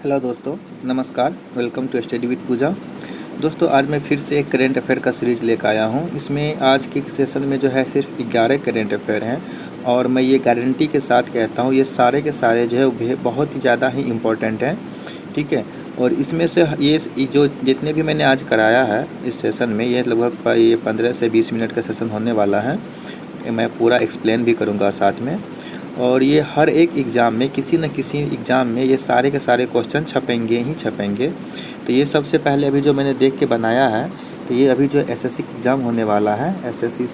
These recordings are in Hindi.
हेलो दोस्तों, नमस्कार। वेलकम टू स्टडी विद पूजा। दोस्तों, आज मैं फिर से एक करेंट अफेयर का सीरीज़ लेकर आया हूँ। इसमें आज के सेशन में जो है सिर्फ 11 करेंट अफेयर हैं और मैं ये गारंटी के साथ कहता हूँ ये सारे के सारे जो है वो बहुत ही ज़्यादा ही इम्पोर्टेंट हैं। ठीक है। और इसमें से ये जो जितने भी मैंने आज कराया है इस सेशन में, ये लगभग ये 15 से 20 मिनट का सेशन होने वाला है। मैं पूरा एक्सप्लेन भी करूँगा साथ में। और ये हर एक एग्ज़ाम में, किसी न किसी एग्ज़ाम में ये सारे के सारे क्वेश्चन छपेंगे ही छपेंगे। तो ये सबसे पहले अभी जो मैंने देख के बनाया है, तो ये अभी जो एसएससी एग्ज़ाम होने वाला है, एसएससी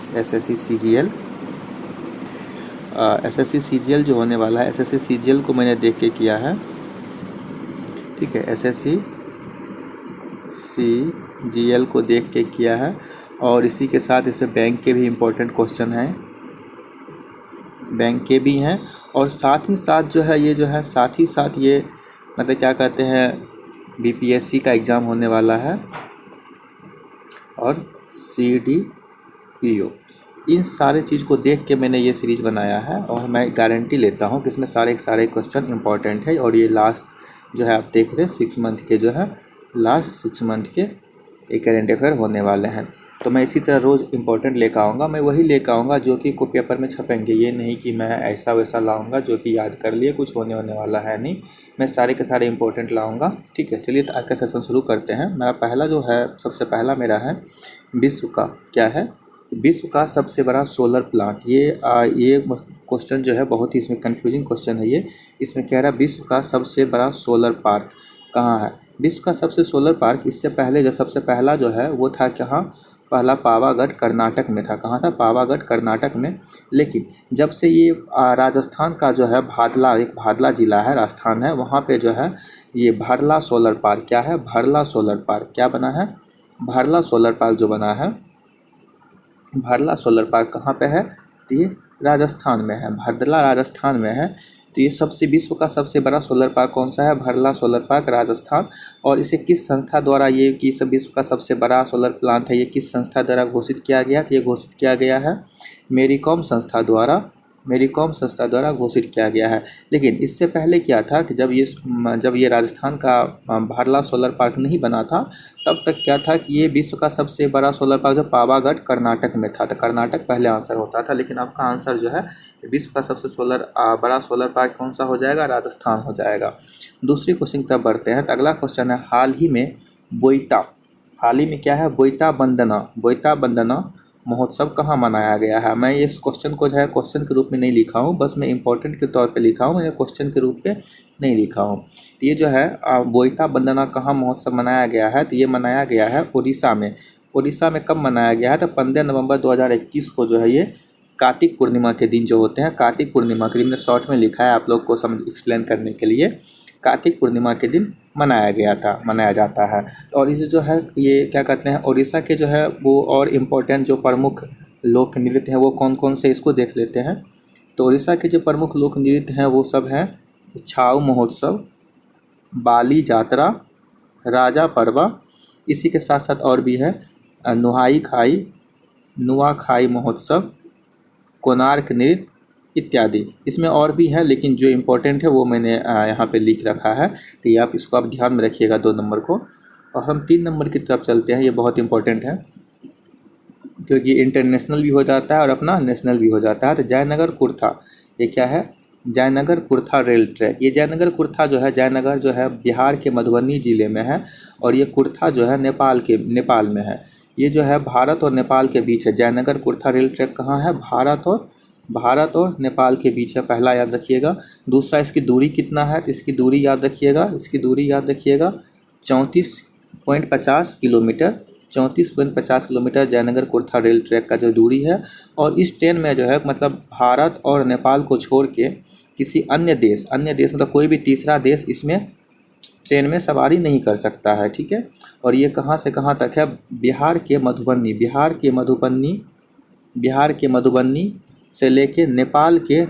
सीजीएल जो होने वाला है, एसएससी सीजीएल को मैंने देख के किया है। ठीक है, एसएससी सीजीएल को देख के किया है। और इसी के साथ इसमें बैंक के भी इम्पोर्टेंट क्वेश्चन हैं, बैंक के भी हैं। और साथ ही साथ जो है ये जो है साथ ही साथ ये मतलब क्या कहते हैं, बीपीएससी का एग्ज़ाम होने वाला है और सीडीपीओ। इन सारे चीज़ को देख के मैंने ये सीरीज़ बनाया है और मैं गारंटी लेता हूँ कि इसमें सारे के सारे क्वेश्चन इंपॉर्टेंट है। और ये लास्ट जो है आप देख रहे हैं 6 मंथ के जो है लास्ट 6 मंथ के एक करेंट अफेयर होने वाले हैं। तो मैं इसी तरह रोज़ इंपॉर्टेंट लेकर आऊँगा। मैं वही लेकर आऊँगा जो कि कोई पेपर में छपेंगे। ये नहीं कि मैं ऐसा वैसा लाऊँगा जो कि याद कर लिए, कुछ होने वाला है नहीं। मैं सारे के सारे इंपॉर्टेंट लाऊँगा। ठीक है, चलिए तो आज का सेशन शुरू करते हैं। मेरा पहला जो है, सबसे पहला मेरा है विश्व का क्या है, विश्व का सबसे बड़ा सोलर प्लांट। ये क्वेश्चन जो है बहुत ही इसमें कन्फ्यूजिंग क्वेश्चन है। ये इसमें कह रहा है विश्व का सबसे बड़ा सोलर पार्क कहाँ है। विश्व का सबसे सोलर पार्क, इससे पहले जो सबसे पहला जो है वो था कहाँ, पहला पावागढ़ कर्नाटक में था। कहाँ था? पावागढ़ कर्नाटक में। लेकिन जब से ये राजस्थान का जो है भादला, एक भादला ज़िला है, राजस्थान है, वहाँ पे जो है ये भरला सोलर पार्क क्या है, भरला सोलर पार्क क्या बना है, भरला सोलर पार्क जो बना है, भरला सोलर पार्क कहाँ पे है, तो ये राजस्थान में है, भरला राजस्थान में है। तो ये सबसे विश्व का सबसे बड़ा सोलर पार्क कौन सा है, भरला सोलर पार्क राजस्थान। और इसे किस संस्था द्वारा, ये कि सब विश्व का सबसे बड़ा सोलर प्लांट है, ये किस संस्था द्वारा घोषित किया गया, तो ये घोषित किया गया है मेरीकॉम संस्था द्वारा, मेरीकॉम संस्था द्वारा घोषित किया गया है। लेकिन इससे पहले क्या था कि जब ये राजस्थान का भरला सोलर पार्क नहीं बना था, तब तक क्या था कि ये विश्व का सबसे बड़ा सोलर पार्क जो पावागढ़ कर्नाटक में था। तो कर्नाटक पहले आंसर होता था, लेकिन आपका आंसर जो है विश्व का सबसे बड़ा सोलर पार्क कौन सा हो जाएगा, राजस्थान हो जाएगा। दूसरी क्वेश्चन की तरफ बढ़ते हैं। तो अगला क्वेश्चन है, हाल ही में क्या है, बोईटा बंदना महोत्सव कहाँ मनाया गया है। मैं इस क्वेश्चन को जो है क्वेश्चन के रूप में नहीं लिखा हूँ, बस मैं इंपॉर्टेंट के तौर पे लिखा हूँ, मैंने क्वेश्चन के रूप में नहीं लिखा हूँ। तो ये जो है बोईटा बंदना कहाँ महोत्सव मनाया गया है, तो ये मनाया गया है उड़ीसा में। उड़ीसा में कब मनाया गया है, तो 15 नवंबर 2021 को जो है ये कार्तिक पूर्णिमा के दिन जो होते हैं, कार्तिक पूर्णिमा के दिन, मैंने शॉर्ट में लिखा है आप लोग को समझ एक्सप्लेन करने के लिए, कार्तिक पूर्णिमा के दिन मनाया जाता है। और इसे जो है ये क्या कहते हैं, उड़ीसा के जो है वो और इम्पोर्टेंट जो प्रमुख लोक नृत्य हैं वो कौन कौन से, इसको देख लेते हैं। तो उड़ीसा के जो प्रमुख लोक नृत्य हैं वो सब हैं छाऊ महोत्सव, बाली जात्रा, राजा परवा। इसी के साथ साथ और भी है नुआखाई महोत्सव, कोणार्क नृत्य इत्यादि। इसमें और भी है, लेकिन जो इम्पोर्टेंट है वो मैंने यहाँ पे लिख रखा है। तो ये आप ध्यान में रखिएगा 2 नंबर को। और हम 3 नंबर की तरफ चलते हैं। ये बहुत इम्पोर्टेंट है क्योंकि इंटरनेशनल भी हो जाता है और अपना नेशनल भी हो जाता है। तो जयनगर कुर्था, ये क्या है, जयनगर कुर्था रेल ट्रैक। ये जयनगर कुर्था जो है, जयनगर जो है बिहार के मधुबनी ज़िले में है और ये कुर्था जो है नेपाल में है। ये जो है भारत और नेपाल के बीच है। जयनगर कुर्था रेल ट्रैक कहाँ है, भारत और नेपाल के बीच है, पहला याद रखिएगा। दूसरा, इसकी दूरी कितना है, तो इसकी दूरी याद रखिएगा, 34.50 kilometre, 34.50 kilometre Jaynagar Kurtha rail track का जो दूरी है। और इस ट्रेन में जो है मतलब भारत और नेपाल को छोड़ के किसी अन्य देश मतलब कोई भी तीसरा देश इसमें ट्रेन में सवारी नहीं कर सकता है। ठीक है। और ये कहाँ से कहाँ तक है, बिहार के मधुबनी से लेके नेपाल के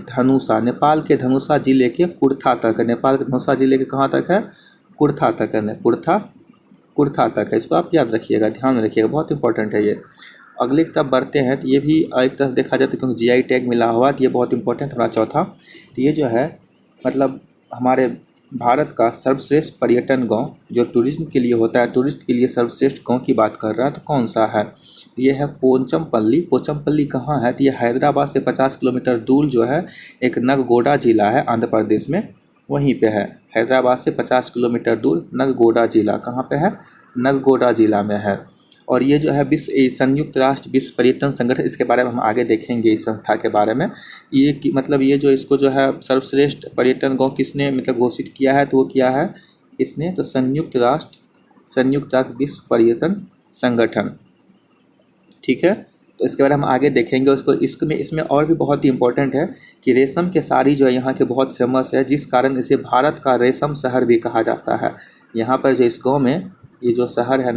धनुषा जिले के कुर्था तक है। नेपाल के धनुषा जिले के कहाँ तक है, कुर्था तक है, कुर्था तक है। इसको आप याद रखिएगा, ध्यान में रखिएगा, बहुत इंपॉर्टेंट है ये। अगले की तरफ बढ़ते हैं। तो ये भी एक तरह देखा जाए तो क्योंकि जीआई टैग मिला हुआ, तो ये बहुत इंपॉर्टेंट हमारा चौथा। तो ये जो है मतलब हमारे भारत का सर्वश्रेष्ठ पर्यटन गांव जो टूरिज्म के लिए होता है, टूरिस्ट के लिए सर्वश्रेष्ठ गांव की बात कर रहा है तो कौन सा है? ये है पोचमपल्ली। पोचमपल्ली कहाँ है? तो ये हैदराबाद से 50 किलोमीटर दूर जो है एक नगगोडा जिला है आंध्र प्रदेश में, वहीं पे है। हैदराबाद से 50 किलोमीटर दूर नगगोडा जिला कहाँ पे है? नगगोडा जिला में है। और ये जो है संयुक्त राष्ट्र विश्व पर्यटन संगठन, इसके बारे में हम आगे देखेंगे इस संस्था के बारे में। ये कि मतलब ये जो इसको जो है सर्वश्रेष्ठ पर्यटन गांव किसने मतलब घोषित किया है? तो वो किया है इसने, तो संयुक्त राष्ट्र विश्व पर्यटन संगठन। ठीक है, तो इसके बारे में हम आगे देखेंगे उसको। इसमें और भी बहुत ही इंपॉर्टेंट है कि रेशम के साड़ी जो है यहाँ के बहुत फेमस है, जिस कारण इसे भारत का रेशम शहर भी कहा जाता है। यहाँ पर जो इस गाँव में ये जो शहर है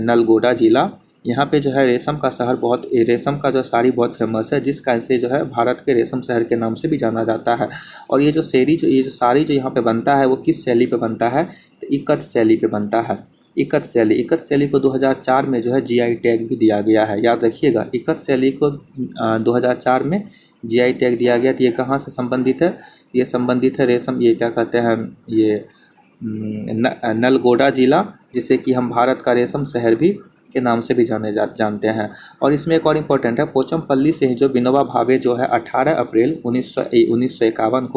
नलगोडा जिला, यहाँ पे जो है रेशम का शहर बहुत, रेशम का जो साड़ी बहुत फेमस है, जिस कारण से जो है भारत के रेशम शहर के नाम से भी जाना जाता है। और ये जो साड़ी जो यहाँ पे बनता है वो किस शैली पे बनता है? तो इकत शैली पे बनता है। इकत शैली को 2004 में जो है जीआई टैग भी दिया गया है, याद रखिएगा। इकत शैली को 2004 में जीआई टैग दिया गया। तो ये कहाँ से संबंधित है? ये संबंधित है रेशम, ये क्या कहते हैं, ये नलगोडा जिला, जिसे कि हम भारत का रेशम शहर भी के नाम से भी जानते हैं। और इसमें एक और इम्पोर्टेंट है, पोचमपल्ली से ही जो विनोबा भावे जो है 18 अप्रैल 1951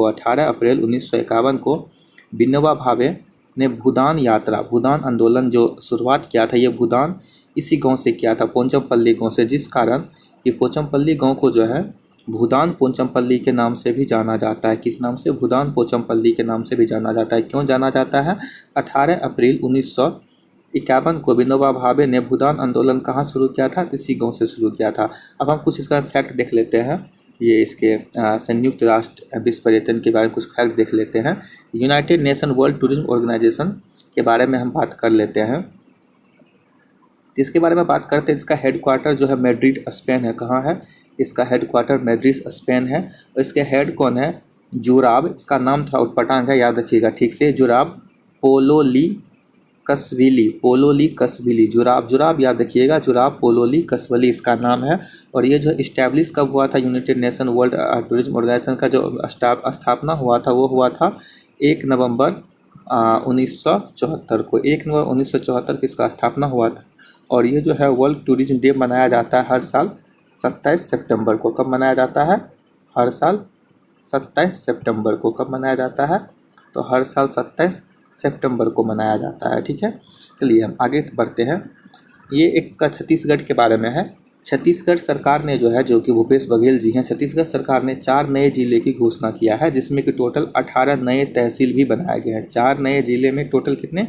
को विनोबा भावे ने भूदान यात्रा, भूदान आंदोलन जो शुरुआत किया था, ये भूदान इसी गांव से किया था, पोचमपल्ली गांव से, जिस कारण कि पोचमपल्ली गांव को जो है भूदान पोचमपल्ली के नाम से भी जाना जाता है। किस नाम से? भूदान पोचमपल्ली के नाम से भी जाना जाता है। क्यों जाना जाता है? 18 अप्रैल 1951 को विनोबा भावे ने भूदान आंदोलन कहाँ शुरू किया था? इसी गांव से शुरू किया था। अब हम कुछ इसका फैक्ट देख लेते हैं। ये इसके संयुक्त राष्ट्र विश्व पर्यटन के बारे में कुछ फैक्ट देख लेते हैं। United Nation World Tourism Organization के बारे में हम बात कर लेते हैं। इसके बारे में बात करते हैं, इसका हेडक्वार्टर जो है मैड्रिड स्पेन है। कहाँ है? इसका हेडक्वार्टर मैड्रिड स्पेन है। और इसके हेड कौन है? जुराब, इसका नाम थोड़ा उटपटांग है, याद रखिएगा ठीक से। जुराब पोलोली कसविली, जुराब याद रखिएगा, जुराब पोलोली कसवली इसका नाम है। और ये जो इस्टेब्लिश कब हुआ था, United Nation World Tourism Organization का जो स्थापना हुआ था, वो हुआ था 1 नवंबर 1974 को। 1 नवंबर 1974 को इसका स्थापना हुआ था। और ये जो है वर्ल्ड टूरिज्म डे मनाया जाता है हर साल 27 सितंबर को। कब मनाया जाता है? हर साल 27 सितंबर को। कब मनाया जाता है? तो हर साल 27 सितंबर को मनाया जाता है। ठीक है, चलिए हम आगे बढ़ते हैं। ये एक छत्तीसगढ़ के बारे में है। छत्तीसगढ़ सरकार ने जो है, जो कि भूपेश बघेल जी हैं, छत्तीसगढ़ सरकार ने 4 नए जिले की घोषणा किया है, जिसमें कि टोटल 18 नए तहसील भी बनाए गए हैं। 4 नए जिले में टोटल कितने?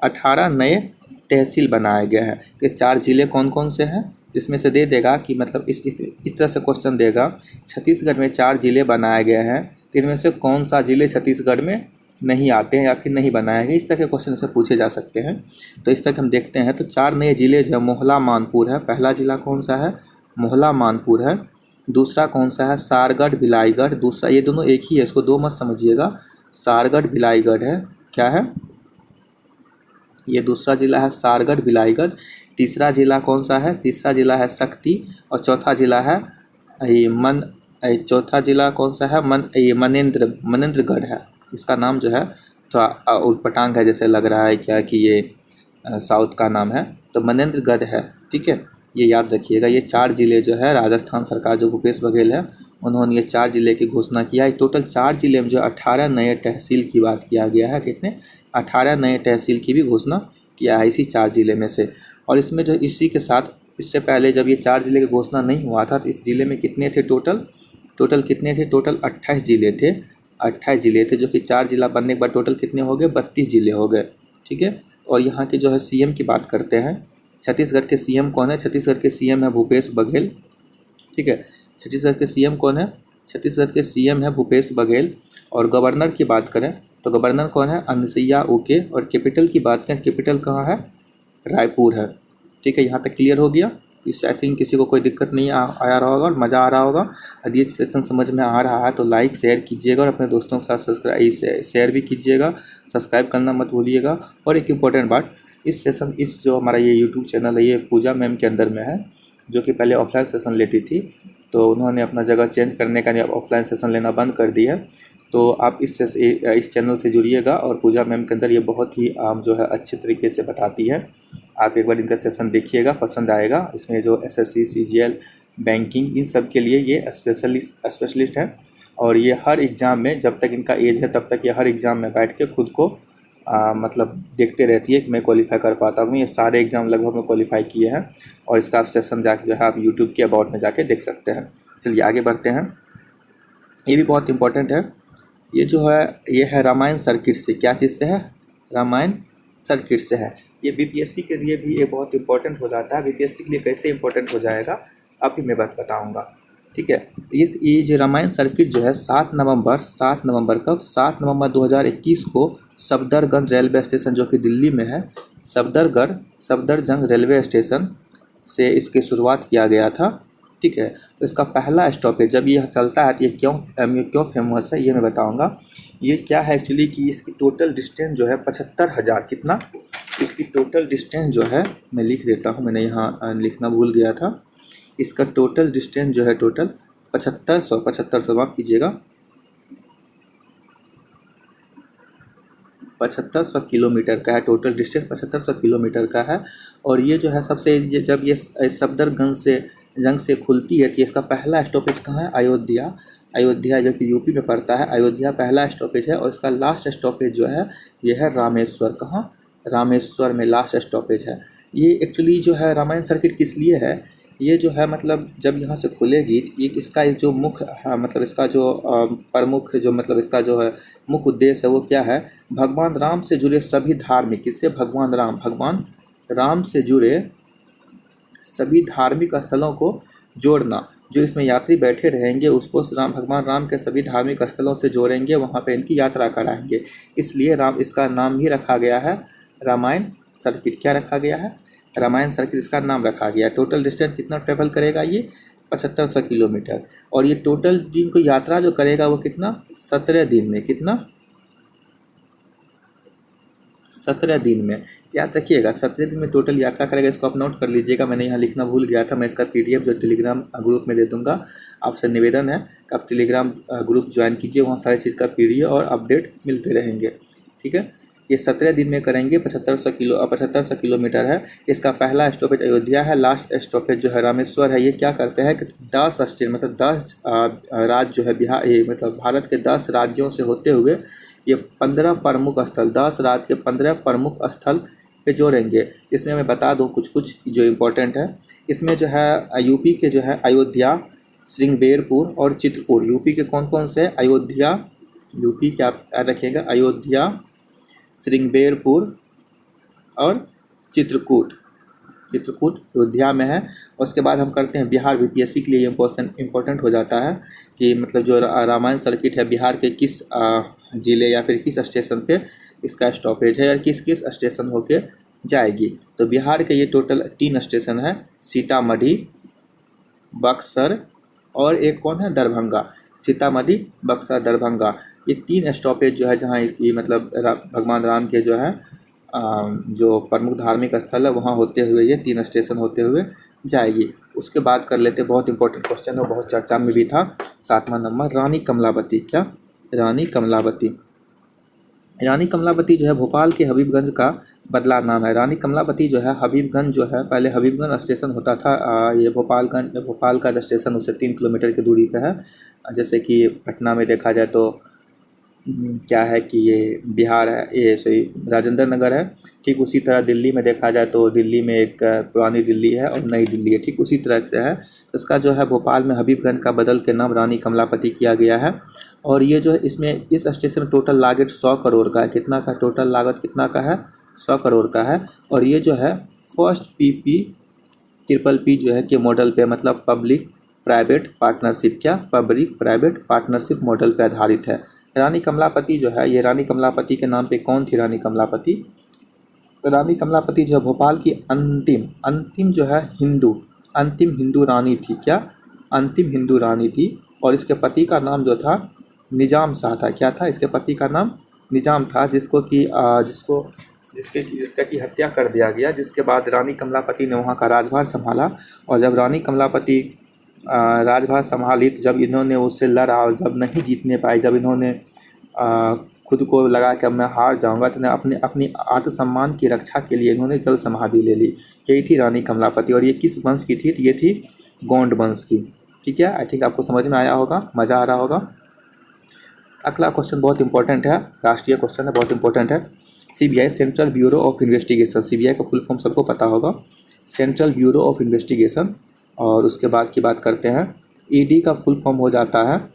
18 नए तहसील बनाए गए हैं। कि 4 जिले कौन कौन से हैं? इसमें से दे देगा कि मतलब इस तरह से क्वेश्चन देगा, छत्तीसगढ़ में 4 जिले बनाए गए हैं, तो इनमें से कौन सा जिले छत्तीसगढ़ में नहीं आते हैं या फिर नहीं बनाए गए, इस तरह के क्वेश्चन से पूछे जा सकते हैं। तो इस तरह हम देखते हैं। तो 4 नए जिले जो है, मोहला मानपुर है, पहला जिला कौन सा है? मोहला मानपुर है। दूसरा कौन सा है? सारगढ़ भिलाईगढ़। दूसरा, ये दोनों एक ही है, इसको दो मत समझिएगा। सारगढ़ भिलाईगढ़ है, क्या है? ये दूसरा जिला है सारगढ़ भिलाईगढ़। तीसरा जिला कौन सा है? तीसरा जिला है शक्ति। और चौथा जिला है चौथा जिला कौन सा है? ये मनेंद्रगढ़ है। इसका नाम जो है थोड़ा उटपटांग है, जैसे लग रहा है क्या कि ये साउथ का नाम है, तो मनेंद्रगढ़ है। ठीक है, ये याद रखिएगा। ये 4 जिले जो है, राजस्थान सरकार जो भूपेश बघेल है, उन्होंने ये 4 जिले की घोषणा किया है। टोटल 4 जिले में जो 18 नए तहसील की बात किया गया है। कितने? 18 नए तहसील की भी घोषणा किया है इसी 4 जिले में से। और इसमें जो इसी के साथ, इससे पहले जब ये 4 जिले की घोषणा नहीं हुआ था, तो इस जिले में कितने थे टोटल कितने थे? टोटल 28 जिले थे। 28 जिले थे, जो कि 4 जिला बनने के बाद टोटल कितने हो गए? 32 जिले हो गए। ठीक है, और यहाँ के जो है सीएम की बात करते हैं। छत्तीसगढ़ के सीएम कौन है? छत्तीसगढ़ के सीएम है भूपेश बघेल। ठीक है, छत्तीसगढ़ के सीएम कौन है? छत्तीसगढ़ के सीएम है भूपेश बघेल। और गवर्नर की बात करें तो गवर्नर कौन है? अनुसुईया उइके। और कैपिटल की बात करें, कैपिटल कहाँ है? रायपुर है। ठीक है, यहाँ तक क्लियर हो गया। इस आई थिंक किसी को कोई दिक्कत नहीं आया रहा होगा और मज़ा आ रहा होगा। यदि ये सेशन समझ में आ रहा है तो लाइक शेयर कीजिएगा और अपने दोस्तों के साथ सब्सक्राइब शेयर भी कीजिएगा, सब्सक्राइब करना मत भूलिएगा। और एक इम्पॉर्टेंट बात, इस जो हमारा ये यूट्यूब चैनल है, ये पूजा मैम के अंदर में है, जो कि पहले ऑफलाइन सेशन लेती थी, तो उन्होंने अपना जगह चेंज करने का ऑफलाइन सेशन लेना बंद कर दिया है। तो आप इस चैनल से जुड़िएगा, और पूजा मैम के अंदर ये बहुत ही जो है अच्छे तरीके से बताती है। आप एक बार इनका सेशन देखिएगा, पसंद आएगा। इसमें जो एसएससी, सीजीएल, बैंकिंग, इन सब के लिए ये स्पेशलिस्ट है। और ये हर एग्ज़ाम में, जब तक इनका एज है तब तक ये हर एग्ज़ाम में बैठ के खुद को मतलब देखते रहती है कि मैं क्वालिफाई कर पाता हूँ। ये सारे एग्ज़ाम लगभग में क्वालिफाई किए हैं, और इसका आप सेशन जाके जो है आप यूट्यूब के अबाउट में जाके देख सकते हैं। चलिए आगे बढ़ते हैं। ये भी बहुत इंपॉर्टेंट है। ये जो है ये है रामायण सर्किट से। क्या चीज़ से है? रामायण सर्किट से है। ये बीपीएससी के लिए भी ये बहुत इंपॉर्टेंट हो जाता है। बीपीएससी के लिए कैसे इंपॉर्टेंट हो जाएगा अभी मैं बताऊंगा, ठीक है। ये जो रामायण सर्किट जो है 7 नवंबर कब? 7 नवंबर 2021 को सफदरगंज रेलवे स्टेशन, जो कि दिल्ली में है, सफदरजंग रेलवे स्टेशन से इसकी शुरुआत किया गया था, ठीक है। तो इसका पहला स्टॉपेज जब यह चलता है तो ये क्यों फेमस है ये मैं बताऊंगा। ये क्या है एक्चुअली कि इसकी टोटल डिस्टेंस जो है 75,000, कितना? इसकी टोटल डिस्टेंस जो है, मैं लिख देता हूँ, मैंने यहाँ लिखना भूल गया था। इसका टोटल डिस्टेंस जो है टोटल 7500 माफ़ कीजिएगा, 7500 किलोमीटर का है। टोटल डिस्टेंस 7500 किलोमीटर का है। और ये जो है जब ये सफदरगंज से जंग से खुलती है तो इसका पहला स्टॉपेज कहाँ है? अयोध्या जो कि यूपी में पड़ता है। अयोध्या पहला स्टॉपेज है। और इसका लास्ट स्टॉपेज जो है ये है रामेश्वर। कहाँ? रामेश्वर में लास्ट स्टॉपेज है। ये एक्चुअली जो है रामायण सर्किट किस लिए है? ये जो है मतलब जब यहाँ से खुलेगी इसका एक जो मुख्य मतलब इसका जो प्रमुख जो मतलब इसका जो है मुख्य उद्देश्य है वो क्या है? भगवान राम से जुड़े सभी धार्मिक, किससे? भगवान राम से जुड़े सभी धार्मिक स्थलों को जोड़ना। जो इसमें यात्री बैठे रहेंगे उसको भगवान राम के सभी धार्मिक स्थलों से जोड़ेंगे, वहाँ पे इनकी यात्रा कराएंगे। इसलिए इसका नाम भी रखा गया है रामायण सर्किट। क्या रखा गया है? रामायण सर्किट इसका नाम रखा गया। टोटल डिस्टेंस कितना ट्रेवल करेगा ये? 7500 किलोमीटर। और ये टोटल दिन को यात्रा जो करेगा वो कितना? 17 दिन में। कितना? 17 दिन में। याद रखिएगा 17 दिन में टोटल यात्रा करेगा। इसको आप नोट कर लीजिएगा, मैंने यहाँ लिखना भूल गया था। मैं इसका पीडीएफ जो टेलीग्राम ग्रुप में दे दूँगा। आपसे निवेदन है कि आप टेलीग्राम ग्रुप ज्वाइन कीजिए, वहाँ सारी चीज़ का पीडीएफ और अपडेट मिलते रहेंगे, ठीक है। ये 17 दिन में करेंगे। 7500 किलोमीटर है। इसका पहला स्टॉपेज अयोध्या है, लास्ट स्टॉपेज जो है रामेश्वर है। ये क्या करते हैं कि 10 स्टेट मतलब 10 राज्य जो है बिहार, ये मतलब भारत के 10 राज्यों से होते हुए ये 15 प्रमुख स्थल, 10 राज्य के 15 प्रमुख स्थल पे जोड़ेंगे। इसमें मैं बता दूं कुछ जो इम्पोर्टेंट है। इसमें जो है यूपी के जो है अयोध्या, श्रृंगबेरपुर और चित्रकूट। यूपी के कौन कौन से? अयोध्या, यूपी क्या याद रखिएगा? अयोध्या, श्रृंगबेरपुर और चित्रकूट अयोध्या में है। उसके बाद हम करते हैं बिहार। बीपीएससी के लिए इम्पोर्टेंट हो जाता है कि मतलब जो रामायण सर्किट है बिहार के किस ज़िले या फिर किस स्टेशन पे इसका स्टॉपेज है या किस स्टेशन होके जाएगी। तो बिहार के ये टोटल 3 स्टेशन है, सीतामढ़ी, बक्सर और एक कौन है? दरभंगा। सीतामढ़ी, बक्सर, दरभंगा, ये 3 स्टॉपेज जो है जहाँ ये मतलब भगवान राम के जो है जो प्रमुख धार्मिक स्थल है वहाँ होते हुए ये 3 स्टेशन होते हुए जाएगी। उसके बाद कर लेते हैं बहुत इंपॉर्टेंट क्वेश्चन और बहुत चर्चा में भी था। 7वां नंबर, रानी कमलावती। क्या? रानी कमलावती जो है भोपाल के हबीबगंज का बदला नाम है। रानी कमलावती जो है हबीबगंज जो है, पहले हबीबगंज स्टेशन होता था। ये भोपाल का जो स्टेशन उससे 3 किलोमीटर की दूरी पे है। जैसे कि पटना में देखा जाए तो क्या है कि ये बिहार है, ये सॉरी राजेंद्र नगर है। ठीक उसी तरह दिल्ली में देखा जाए तो दिल्ली में एक पुरानी दिल्ली है और नई दिल्ली है, ठीक उसी तरह से है। इसका जो है भोपाल में हबीबगंज का बदल के नाम रानी कमलापति किया गया है। और ये जो है इसमें इस स्टेशन में टोटल लागत 100 करोड़ का है। कितना का टोटल लागत कितना का है? 100 करोड़ का है। और ये जो है फर्स्ट PPPPP जो है कि मॉडल पे मतलब पब्लिक प्राइवेट पार्टनरशिप, क्या? पब्लिक प्राइवेट पार्टनरशिप मॉडल पे आधारित है। रानी कमलापति जो है, ये रानी कमलापति के नाम पे कौन थी? रानी कमलापति जो है भोपाल की अंतिम जो है अंतिम हिंदू रानी थी। क्या? अंतिम हिंदू रानी थी। और इसके पति का नाम जो था निजाम शाह था। क्या था? इसके पति का नाम निजाम था, जिसका की हत्या कर दिया गया। जिसके बाद रानी कमलापति ने वहाँ का राजभार संभाला। और जब रानी कमलापति राजभाष संभाली, तो जब इन्होंने उससे लड़ा और जब नहीं जीतने पाए, जब इन्होंने खुद को लगा कि अब मैं हार जाऊंगा, तो अपने अपनी आत्मसम्मान की रक्षा के लिए इन्होंने जल समाधि ले ली। यही थी रानी कमलापति। और ये किस वंश की थी? तो ये थी गोंड वंश की। ठीक है, आई थिंक आपको समझ में आया होगा, मज़ा आ रहा होगा। अगला क्वेश्चन बहुत इंपॉर्टेंट है, राष्ट्रीय क्वेश्चन है, बहुत इंपॉर्टेंट है। CBI, central bureau of investigation. CBI का फुल फॉर्म सबको पता होगा, सेंट्रल ब्यूरो ऑफ इन्वेस्टिगेशन। और उसके बाद की बात करते हैं, ईडी का फुल फॉर्म हो जाता है,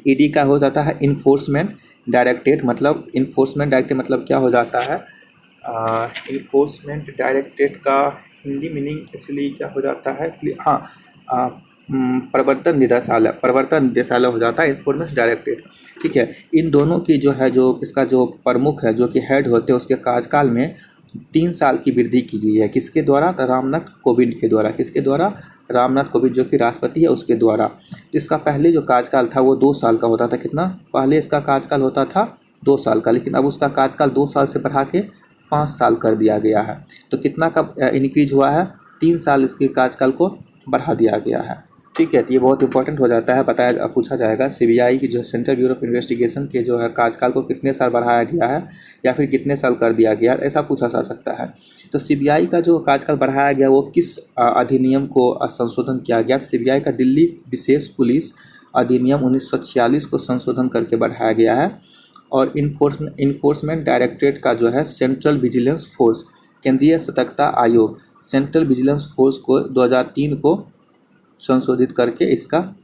ईडी का हो जाता है इन्फोर्समेंट डायरेक्टरेट। मतलब इन्फोर्समेंट डायरेक्टरेट मतलब क्या हो जाता है? इन्फोर्समेंट डायरेक्टरेट का हिंदी मीनिंग एक्चुअली क्या हो जाता है? हाँ, प्रवर्तन निदेशालय, प्रवर्तन निदेशालय हो जाता है इन्फोर्समेंट डायरेक्टरेट। ठीक है, इन दोनों की जो है, जो इसका जो प्रमुख है, जो कि हेड होते हैं, उसके कार्यकाल में 3 साल की वृद्धि की गई है। किसके द्वारा? तो रामनाथ कोविंद के द्वारा। किसके द्वारा? रामनाथ कोविंद जो कि राष्ट्रपति है, उसके द्वारा। तो इसका पहले जो कार्यकाल था वो 2 साल का होता था। कितना? पहले इसका कार्यकाल होता था 2 साल का, लेकिन अब उसका कार्यकाल 2 साल से बढ़ा के 5 साल कर दिया गया है। तो कितना का इंक्रीज हुआ है? 3 साल इसके कार्यकाल को बढ़ा दिया गया है। ठीक है, तो ये बहुत इंपॉर्टेंट हो जाता है, बताया पूछा जाएगा। सीबीआई की जो सेंट्रल ब्यूरो ऑफ इन्वेस्टिगेशन के जो है कार्यकाल को कितने साल बढ़ाया गया है या फिर कितने साल कर दिया गया है, ऐसा पूछा जा सकता है। तो सीबीआई का जो कार्यकाल बढ़ाया गया वो किस अधिनियम को संशोधन किया गया? सीबीआई का दिल्ली विशेष पुलिस अधिनियम 1946 को संशोधन करके बढ़ाया गया है। और इन्फोर्समेंट डायरेक्टरेट का जो है सेंट्रल विजिलेंस फोर्स, केंद्रीय सतर्कता आयोग, सेंट्रल विजिलेंस फोर्स को 2003 को संशोधित करके इसका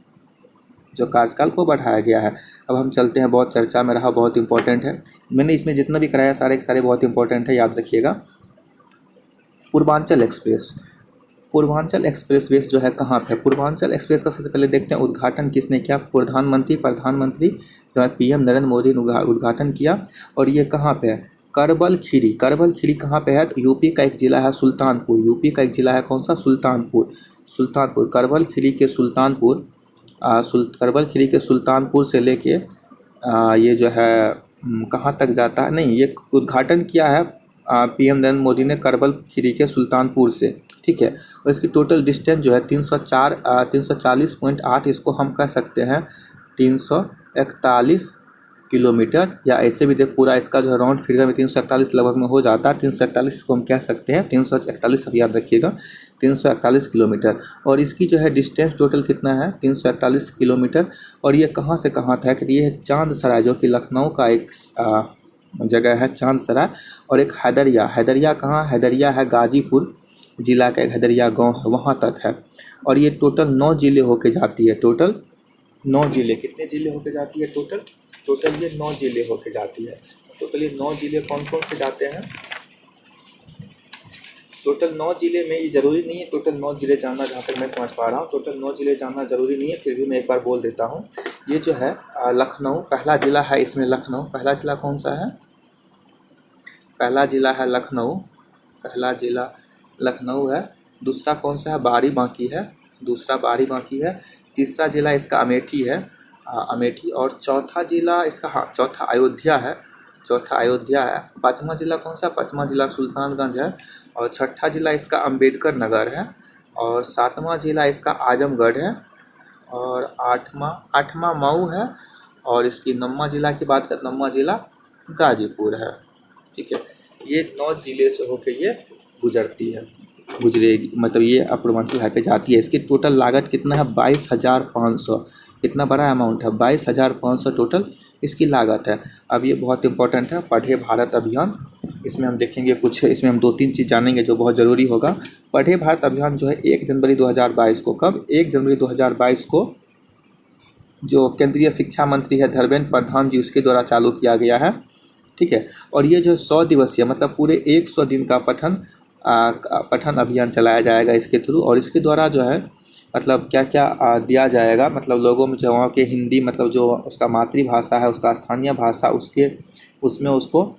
जो कार्यकाल को बढ़ाया गया है। अब हम चलते हैं, बहुत चर्चा में रहा, बहुत इंपॉर्टेंट है। मैंने इसमें जितना भी कराया सारे के सारे बहुत इंपॉर्टेंट है, याद रखिएगा। पूर्वांचल एक्सप्रेस, पूर्वांचल एक्सप्रेसवे जो है कहाँ पे? पूर्वांचल एक्सप्रेस का सबसे पहले देखते हैं उद्घाटन किसने किया। प्रधानमंत्री जो है पीएम नरेंद्र मोदी ने उद्घाटन किया। और ये कहाँ पे है? करबल खीरी। करबल खीरी कहाँ पे है? तो यूपी का एक ज़िला है सुल्तानपुर। यूपी का एक ज़िला है कौन सा? सुल्तानपुर। सुल्तानपुर, करबल खीरी के सुल्तानपुर, करबल खीरी के सुल्तानपुर से लेके ये जो है कहाँ तक जाता है? नहीं, ये उद्घाटन किया है पीएम नरेंद्र मोदी ने करबल खीरी के सुल्तानपुर से। ठीक है, और इसकी टोटल डिस्टेंस जो है 340.8, इसको हम कह सकते हैं 341 किलोमीटर, या ऐसे भी देख पूरा इसका जो है राउंड फिगर में 341 लगभग में हो जाता है। 341 को हम कह सकते हैं 341, अब याद रखिएगा 341 किलोमीटर। और इसकी जो है डिस्टेंस टोटल कितना है? 341 किलोमीटर। और ये कहाँ से कहाँ था? कि ये है चांदसराय, जो कि लखनऊ का एक जगह है चांदसराय, और एक हैदरिया। हैदरिया कहाँ? हैदरिया है गाजीपुर जिला का एक हैदरिया गांव है, वहाँ तक है। और ये टोटल 9 ज़िले होके जाती है। टोटल 9 ज़िले, कितने ज़िले होके जाती है टोटल? टोटल ये 9 ज़िले होके जाती है। टोटल ये 9 ज़िले कौन कौन से जाते हैं? टोटल 9 ज़िले में ये ज़रूरी नहीं है टोटल 9 ज़िले जानना, जहाँ तक मैं समझ पा रहा हूँ टोटल 9 ज़िले जानना ज़रूरी नहीं है, फिर भी मैं एक बार बोल देता हूँ। ये जो है लखनऊ पहला ज़िला है, इसमें लखनऊ पहला ज़िला कौन सा है? पहला ज़िला है लखनऊ, पहला ज़िला लखनऊ है। दूसरा कौन सा है? बारी बांकी है, दूसरा बारी बांकी है। तीसरा ज़िला इसका अमेठी है, अमेठी। और चौथा ज़िला इसका, हाँ चौथा अयोध्या है, चौथा अयोध्या है। पाँचवा ज़िला कौन सा? पाँचवा ज़िला सुल्तानगंज है। और छठा ज़िला इसका अम्बेडकर नगर है। और सातवां ज़िला इसका आजमगढ़ है। और आठवां मऊ है। और इसकी 9वां ज़िला की बात करें, 9वां ज़िला गाजीपुर है। ठीक है, ये 9 ज़िले से होकर ये गुजरती है, गुजरेगी, मतलब ये पूर्वांचल हाईवे जाती है। इसकी टोटल लागत कितना है? 22,500। कितना बड़ा अमाउंट है? 22,500 टोटल इसकी लागत है। अब ये बहुत इंपॉर्टेंट है, पढ़े भारत अभियान। इसमें हम देखेंगे कुछ, इसमें हम 2-3 चीज़ जानेंगे जो बहुत ज़रूरी होगा। पढ़े भारत अभियान जो है 1 जनवरी 2022 को, कब? 1 जनवरी 2022 को जो केंद्रीय शिक्षा मंत्री है धर्मेंद्र प्रधान जी, उसके द्वारा चालू किया गया है। ठीक है, और ये जो 100 दिवसीय मतलब पूरे 100 दिन का पठन अभियान चलाया जाएगा इसके थ्रू। और इसके द्वारा जो है मतलब क्या क्या दिया जाएगा, मतलब लोगों में जो वहाँ के हिंदी, मतलब जो उसका मातृभाषा है, उसका स्थानीय भाषा, उसमें उसको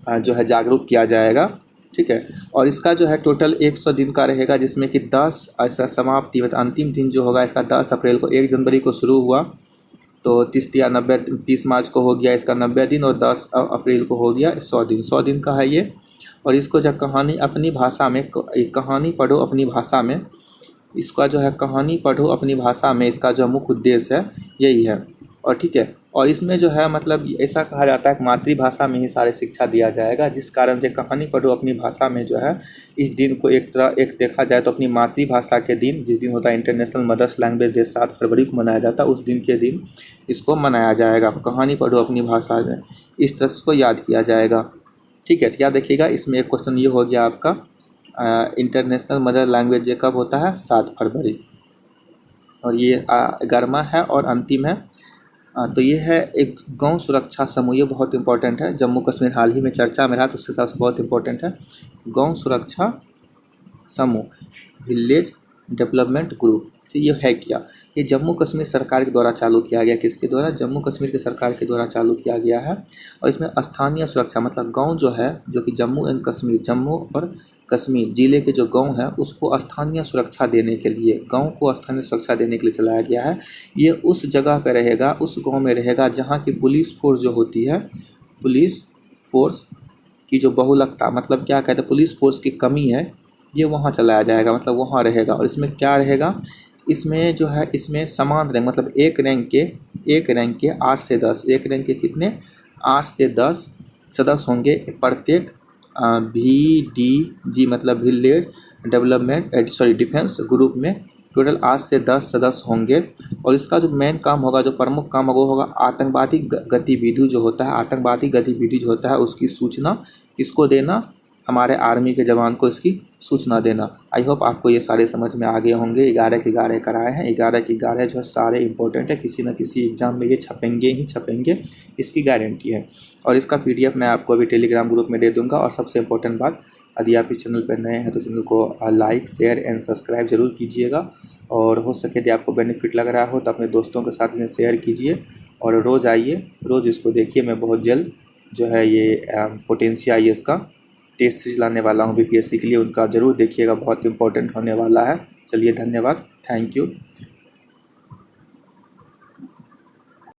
जो है जागरूक किया जाएगा। ठीक है, और इसका जो है टोटल 100 दिन का रहेगा, जिसमें कि 10 ऐसा समाप्ति, मतलब अंतिम दिन जो होगा इसका 10 अप्रैल को, 1 जनवरी को शुरू हुआ तो 30 मार्च को हो गया इसका 90 दिन, और 10 अप्रैल को हो गया 100 दिन। 100 दिन का है ये। और इसको जब कहानी अपनी भाषा में, कहानी पढ़ो अपनी भाषा में, इसका जो है कहानी पढ़ो अपनी भाषा में, इसका जो मुख्य उद्देश्य है यही है। और ठीक है, और इसमें जो है मतलब ऐसा कहा जाता है कि मातृभाषा में ही सारी शिक्षा दिया जाएगा, जिस कारण से कहानी पढ़ो अपनी भाषा में जो है इस दिन को एक देखा जाए तो अपनी मातृभाषा के दिन, जिस दिन होता है इंटरनेशनल मदर्स लैंग्वेज डे 7 फरवरी को मनाया जाता है, उस दिन के दिन इसको मनाया जाएगा। कहानी पढ़ो अपनी भाषा में, इस तरह को याद किया जाएगा। ठीक है, याद रखिएगा। इसमें एक क्वेश्चन ये हो गया आपका, इंटरनेशनल मदर लैंग्वेज डे कब होता है? 7 फरवरी। और ये 11वां है और अंतिम है। तो ये है एक गौ सुरक्षा समूह, ये बहुत इंपॉर्टेंट है, जम्मू कश्मीर हाल ही में चर्चा में रहा तो उसके हिसाब से बहुत इंपॉर्टेंट है। गौ सुरक्षा समूह, विलेज डेवलपमेंट ग्रुप, ये है क्या? ये जम्मू कश्मीर सरकार के द्वारा चालू किया गया। किसके द्वारा? जम्मू कश्मीर की सरकार के द्वारा चालू किया गया है। और इसमें स्थानीय सुरक्षा मतलब गांव जो है, जो कि जम्मू एंड कश्मीर, जम्मू और कश्मीर ज़िले के जो गांव हैं उसको स्थानीय सुरक्षा देने के लिए, गांव को स्थानीय सुरक्षा देने के लिए चलाया गया है। ये उस जगह पे रहेगा, उस गांव में रहेगा जहां की पुलिस फोर्स जो होती है, पुलिस फोर्स की जो बहुलकता, मतलब क्या कहते हैं, पुलिस फोर्स की कमी है, ये वहाँ चलाया जाएगा, मतलब वहाँ रहेगा। और इसमें क्या रहेगा, इसमें जो है इसमें समान रैंक, मतलब एक रैंक के 8 से 10, एक रैंक के कितने 8 से 10 सदस्य होंगे प्रत्येक VDG मतलब विलेज डेवलपमेंट डिफेंस ग्रुप में। टोटल 8 से 10 सदस्य होंगे। और इसका जो मेन काम होगा, जो प्रमुख काम होगा वो होगा आतंकवादी गतिविधि जो होता है, आतंकवादी गतिविधि जो होता है उसकी सूचना किसको देना? हमारे आर्मी के जवान को इसकी सूचना देना। आई होप आपको ये सारे समझ में आ गए होंगे। 11 के 11 कराए हैं, 11 के 11 जो है सारे इंपॉर्टेंट है, किसी न किसी एग्जाम में ये छपेंगे ही छपेंगे, इसकी गारंटी है। और इसका PDF मैं आपको अभी टेलीग्राम ग्रुप में दे दूंगा। और सबसे इम्पोर्टेंट बात, यदि आप इस चैनल पर नए हैं तो चैनल को लाइक शेयर एंड सब्सक्राइब जरूर कीजिएगा। और हो सके यदि आपको बेनिफिट लग रहा हो तो अपने दोस्तों के साथ इन्हें शेयर कीजिए। और रोज़ आइए, रोज़ इसको देखिए। मैं बहुत जल्द जो है ये पोटेंशियल IAS का टेस्ट सीरीज लाने वाला हूँ BPSC के लिए, उनका ज़रूर देखिएगा, बहुत इंपॉर्टेंट होने वाला है। चलिए, धन्यवाद, थैंक यू।